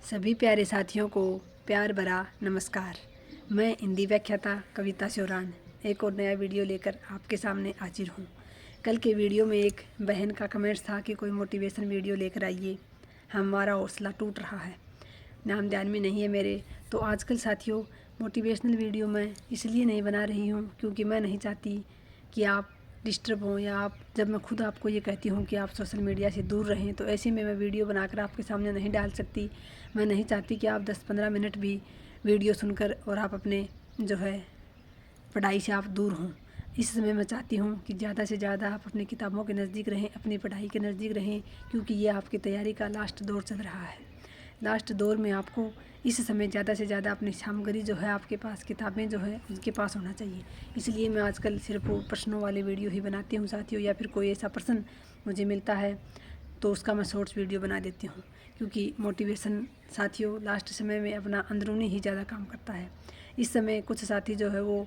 सभी प्यारे साथियों को प्यार भरा नमस्कार। मैं हिंदी व्याख्याता कविता शोरान एक और नया वीडियो लेकर आपके सामने हाजिर हूँ। कल के वीडियो में एक बहन का कमेंट्स था कि कोई मोटिवेशन वीडियो लेकर आइए, हमारा हौसला टूट रहा है। नाम ध्यान में नहीं है मेरे। तो आजकल साथियों मोटिवेशनल वीडियो मैं इसलिए नहीं बना रही हूँ क्योंकि मैं नहीं चाहती कि आप डिस्टर्ब हों, या आप जब मैं खुद आपको ये कहती हूँ कि आप सोशल मीडिया से दूर रहें, तो ऐसे में मैं वीडियो बनाकर आपके सामने नहीं डाल सकती। मैं नहीं चाहती कि आप 10-15 मिनट भी वीडियो सुनकर और आप अपने जो है पढ़ाई से आप दूर हों। इस समय मैं चाहती हूँ कि ज़्यादा से ज़्यादा आप अपनी किताबों के नज़दीक रहें, अपनी पढ़ाई के नज़दीक रहें, क्योंकि ये आपकी तैयारी का लास्ट दौर चल रहा है। लास्ट दौर में आपको इस समय ज़्यादा से ज़्यादा अपनी सामग्री जो है आपके पास, किताबें जो है उनके पास होना चाहिए। इसलिए मैं आजकल सिर्फ वो प्रश्नों वाले वीडियो ही बनाती हूँ साथियों, या फिर कोई ऐसा प्रश्न मुझे मिलता है तो उसका मैं शॉर्ट्स वीडियो बना देती हूँ, क्योंकि मोटिवेशन साथियों लास्ट समय में अपना अंदरूनी ही ज़्यादा काम करता है। इस समय कुछ साथी जो है वो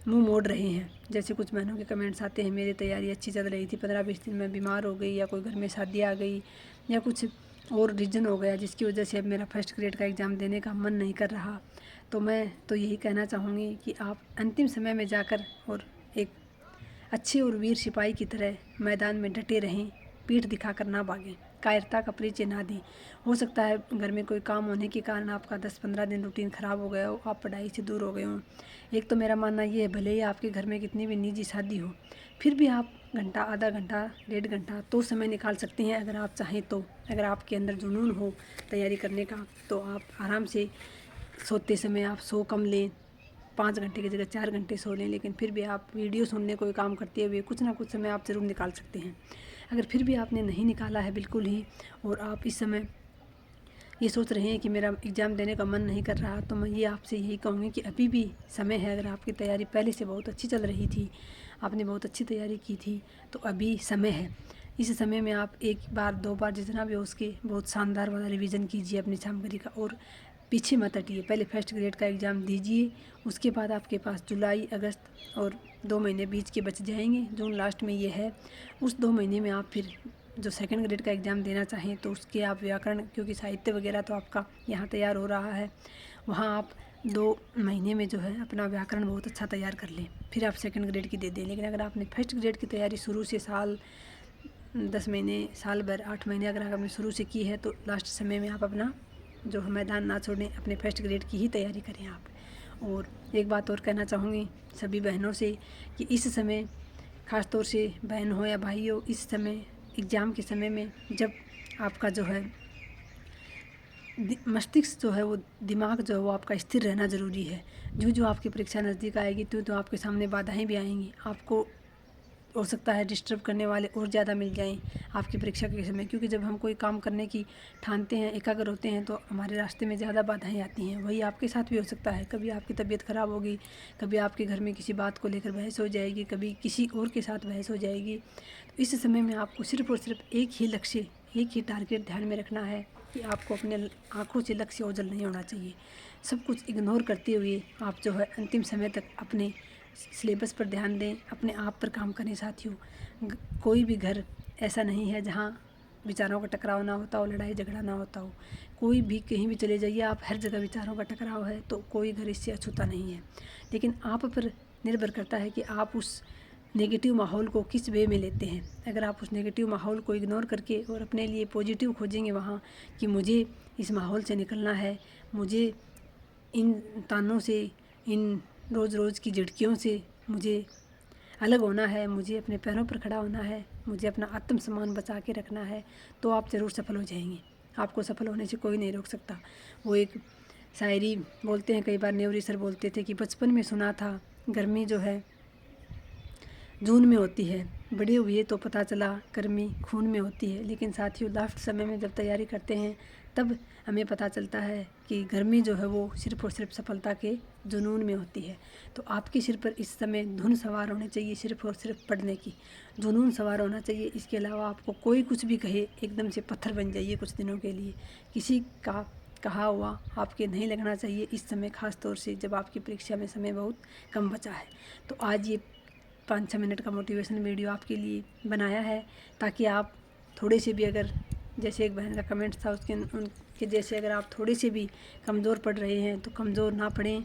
मुंह मोड़ रहे हैं। जैसे कुछ बहनों के कमेंट्स आते हैं, मेरी तैयारी अच्छी चल रही थी, 15-20 दिन में बीमार हो गई, या कोई घर में शादी आ गई, या कुछ और रीज़न हो गया जिसकी वजह से अब मेरा फर्स्ट ग्रेड का एग्ज़ाम देने का मन नहीं कर रहा। तो मैं तो यही कहना चाहूँगी कि आप अंतिम समय में जाकर और एक अच्छे और वीर सिपाही की तरह मैदान में डटे रहें, पीठ दिखाकर ना भागें, कायरता का परिचय ना दें। हो सकता है घर में कोई काम होने के कारण आपका 10-15 दिन रूटीन ख़राब हो गया हो, आप पढ़ाई से दूर हो गए हों। एक तो मेरा मानना ये है, भले ही आपके घर में कितनी भी निजी शादी हो, फिर भी आप घंटा, आधा घंटा, 1.5 घंटा तो समय निकाल सकते हैं अगर आप चाहें तो। अगर आपके अंदर जुनून हो तैयारी करने का तो आप आराम से सोते समय आप सो कम लें, 5 घंटे की जगह 4 घंटे सो लें, लेकिन फिर भी आप वीडियो सुनने कोई काम करते हुए कुछ ना कुछ समय आप ज़रूर निकाल सकते हैं। अगर फिर भी आपने नहीं निकाला है बिल्कुल ही, और आप इस समय ये सोच रहे हैं कि मेरा एग्ज़ाम देने का मन नहीं कर रहा, तो मैं ये आपसे यही कहूँगी कि अभी भी समय है। अगर आपकी तैयारी पहले से बहुत अच्छी चल रही थी, आपने बहुत अच्छी तैयारी की थी, तो अभी समय है। इस समय में आप 1 बार 2 बार जितना भी हो उसके बहुत शानदार वाला रिवीजन कीजिए अपनी सामग्री का, और पीछे मत हटिए। पहले फर्स्ट ग्रेड का एग्ज़ाम दीजिए, उसके बाद आपके पास जुलाई, अगस्त और 2 महीने बीच के बच जाएंगे। जून लास्ट में ये है, उस 2 महीने में आप फिर जो सेकंड ग्रेड का एग्ज़ाम देना चाहें तो उसके आप व्याकरण, क्योंकि साहित्य वगैरह तो आपका यहाँ तैयार हो रहा है, वहाँ आप 2 महीने में जो है अपना व्याकरण बहुत अच्छा तैयार कर लें, फिर आप सेकंड ग्रेड की दे दें। लेकिन अगर आपने फर्स्ट ग्रेड की तैयारी शुरू से साल 10 महीने, साल भर, 8 महीने अगर आपने शुरू से की है, तो लास्ट समय में आप अपना जो है मैदान ना छोड़ें, अपने फर्स्ट ग्रेड की ही तैयारी करें आप। और एक बात और कहना चाहूँगी सभी बहनों से कि इस समय, ख़ास तौर से बहन हो या भाई हो, इस समय एग्ज़ाम के समय में जब आपका जो है मस्तिष्क जो है वो, दिमाग जो है वो आपका स्थिर रहना ज़रूरी है। जो आपकी परीक्षा नज़दीक आएगी तो आपके सामने बाधाएं भी आएंगी। आपको हो सकता है डिस्टर्ब करने वाले और ज़्यादा मिल जाएं आपकी परीक्षा के समय, क्योंकि जब हम कोई काम करने की ठानते हैं, एकाग्र होते हैं, तो हमारे रास्ते में ज़्यादा बाधाएं आती हैं। वही आपके साथ भी हो सकता है। कभी आपकी तबीयत ख़राब होगी, कभी आपके घर में किसी बात को लेकर बहस हो जाएगी, कभी किसी और के साथ बहस हो जाएगी। तो इस समय में आपको सिर्फ़ और सिर्फ एक ही लक्ष्य, एक ही टारगेट ध्यान में रखना है कि आपको अपने आँखों से लक्ष्य ओझल नहीं होना चाहिए। सब कुछ इग्नोर करते हुए आप जो है अंतिम समय तक अपने सिलेबस पर ध्यान दें, अपने आप पर काम करें साथियों। कोई भी घर ऐसा नहीं है जहाँ विचारों का टकराव ना होता हो, लड़ाई झगड़ा ना होता हो। कोई भी कहीं भी चले जाइए आप, हर जगह विचारों का टकराव है, तो कोई घर इससे अछूता नहीं है। लेकिन आप पर निर्भर करता है कि आप उस नेगेटिव माहौल को किस वे में लेते हैं। अगर आप उस नेगेटिव माहौल को इग्नोर करके और अपने लिए पॉजिटिव खोजेंगे वहाँ कि मुझे इस माहौल से निकलना है, मुझे इन तानों से, इन रोज़ रोज़ की झिड़कियों से मुझे अलग होना है, मुझे अपने पैरों पर खड़ा होना है, मुझे अपना आत्मसम्मान बचा के रखना है, तो आप ज़रूर सफल हो जाएंगे। आपको सफल होने से कोई नहीं रोक सकता। वो एक शायरी बोलते हैं, कई बार नेवरी सर बोलते थे कि बचपन में सुना था गर्मी जो है जून में होती है, बड़े हुए तो पता चला गर्मी खून में होती है। लेकिन साथियों लास्ट समय में जब तैयारी करते हैं तब हमें पता चलता है कि गर्मी जो है वो सिर्फ़ और सिर्फ सफलता के जुनून में होती है। तो आपके सिर पर इस समय धुन सवार होनी चाहिए, सिर्फ़ और सिर्फ पढ़ने की जुनून सवार होना चाहिए। इसके अलावा आपको कोई कुछ भी कहे, एकदम से पत्थर बन जाइए कुछ दिनों के लिए। किसी का कहा हुआ आपके नहीं लगना चाहिए इस समय, ख़ास तौर से जब आपकी परीक्षा में समय बहुत कम बचा है। तो आज ये 5-6 मिनट का मोटिवेशन वीडियो आपके लिए बनाया है, ताकि आप थोड़े से भी अगर जैसे एक बहन का कमेंट था उनके जैसे अगर आप थोड़े से भी कमज़ोर पड़ रहे हैं तो कमज़ोर ना पड़ें,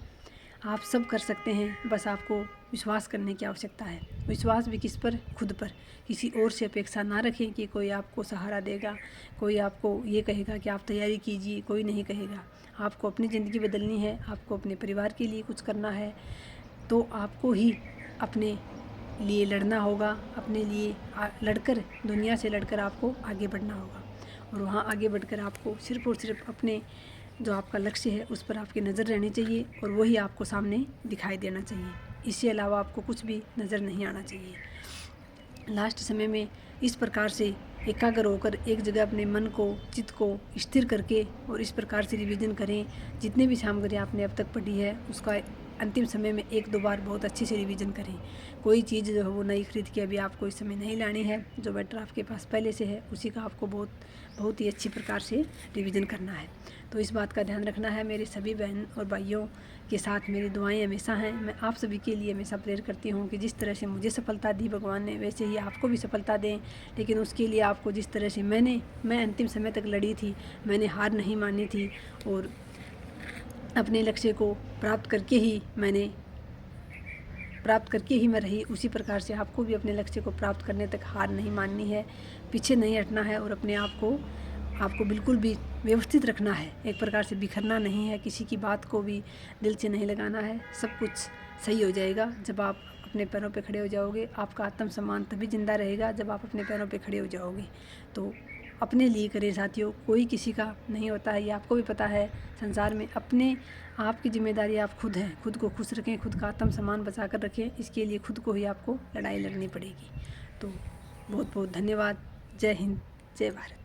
आप सब कर सकते हैं। बस आपको विश्वास करने की आवश्यकता है। विश्वास भी किस पर? खुद पर। किसी और से अपेक्षा ना रखें कि कोई आपको सहारा देगा, कोई आपको ये कहेगा कि आप तैयारी कीजिए, कोई नहीं कहेगा। आपको अपनी ज़िंदगी बदलनी है, आपको अपने परिवार के लिए कुछ करना है, तो आपको ही अपने लिए लड़ना होगा। अपने लिए लड़कर, दुनिया से लड़कर आपको आगे बढ़ना होगा। और वहाँ आगे बढ़कर आपको सिर्फ़ और सिर्फ अपने जो आपका लक्ष्य है उस पर आपकी नज़र रहनी चाहिए और वही आपको सामने दिखाई देना चाहिए। इससे अलावा आपको कुछ भी नज़र नहीं आना चाहिए। लास्ट समय में इस प्रकार से एकाग्र होकर एक जगह अपने मन को, चित्त को स्थिर करके और इस प्रकार से रिवीजन करें। जितने भी सामग्री आपने अब तक पढ़ी है उसका अंतिम समय में 1-2 बार बहुत अच्छे से रिवीजन करें। कोई चीज़ जो है वो नई खरीद के अभी आपको इस समय नहीं लानी है। जो मैटर आपके पास पहले से है उसी का आपको बहुत ही अच्छी प्रकार से रिवीजन करना है। तो इस बात का ध्यान रखना है। मेरे सभी बहन और भाइयों के साथ मेरी दुआएं हमेशा हैं। मैं आप सभी के लिए हमेशा प्रेयर करती हूँ कि जिस तरह से मुझे सफलता दी भगवान ने वैसे ही आपको भी सफलता दें। लेकिन उसके लिए आपको जिस तरह से मैं अंतिम समय तक लड़ी थी, मैंने हार नहीं मानी थी और अपने लक्ष्य को प्राप्त करके ही मैं रही, उसी प्रकार से आपको भी अपने लक्ष्य को प्राप्त करने तक हार नहीं माननी है, पीछे नहीं हटना है और अपने आपको बिल्कुल भी व्यवस्थित रखना है। एक प्रकार से बिखरना नहीं है, किसी की बात को भी दिल से नहीं लगाना है। सब कुछ सही हो जाएगा जब आप अपने पैरों पे खड़े हो जाओगे। आपका आत्मसम्मान तभी जिंदा रहेगा जब आप अपने पैरों पे खड़े हो जाओगे। तो अपने लिए करें साथियों, कोई किसी का नहीं होता है, ये आपको भी पता है। संसार में अपने आप की जिम्मेदारी आप खुद हैं। खुद को खुश रखें, खुद का आत्मसम्मान बचा कर रखें। इसके लिए खुद को ही आपको लड़ाई लड़नी पड़ेगी। तो बहुत बहुत धन्यवाद। जय हिंद, जय भारत।